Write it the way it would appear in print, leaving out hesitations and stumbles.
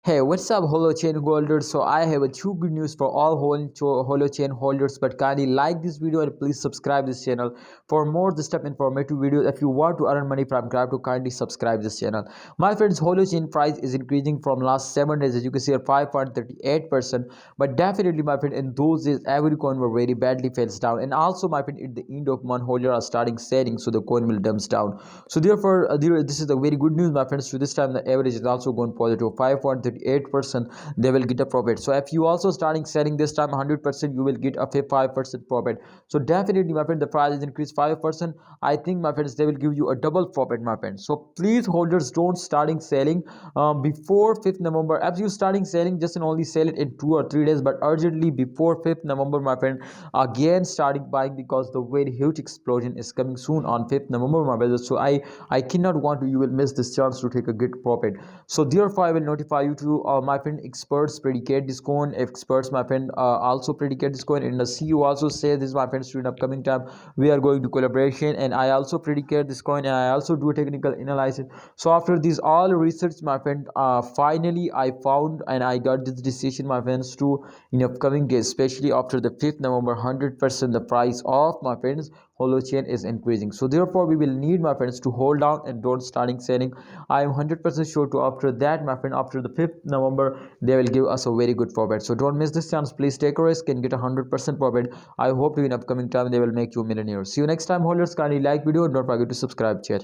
Hey, what's up, Holochain holders? So I have a two good news for all Holochain holders. But kindly like this video and please subscribe this channel for more this type informative videos. If you want to earn money from crypto, kindly subscribe this channel. My friends, Holochain price is increasing from last 7 days. As you can see, at 5.38%. But definitely, my friend, in those days, every coin were very badly falls down. And also, my friend, at the end of month, holders are starting selling, so the coin will dumps down. So therefore, this is the very good news, my friends. So this time the average is also going positive, 5.38%. They will get a profit. So if you also starting selling this time 100%, you will get a 5% profit. So definitely, my friend, the price is increased 5%. I think, my friends, they will give you a double profit, my friends. So please, holders, don't starting selling before 5th November. If you starting selling, just and only sell it in 2 or 3 days, but urgently before 5th November, my friend, again starting buying, because the very huge explosion is coming soon on 5th November, my brothers. So I cannot want to you will miss this chance to take a good profit. So therefore I will notify you to my friend, experts predicate this coin. Experts, my friend, also predicate this coin, and the CEO also say this, my friends, to in upcoming time we are going to collaboration, and I also predicate this coin, and I also do a technical analysis. So after this all research, my friend, finally I found and I got this decision, my friends, to in upcoming days, especially after the 5th November, 100% the price of, my friends, Holochain is increasing. So therefore we will need, my friends, to hold down and don't starting selling. I am 100% sure to after that, my friend, after the 5th November, they will give us a very good profit. So don't miss this chance. Please take a risk and get 100% profit. I hope in upcoming time they will make you a millionaire. See you next time, holders. Kindly like video and don't forget to subscribe, chat.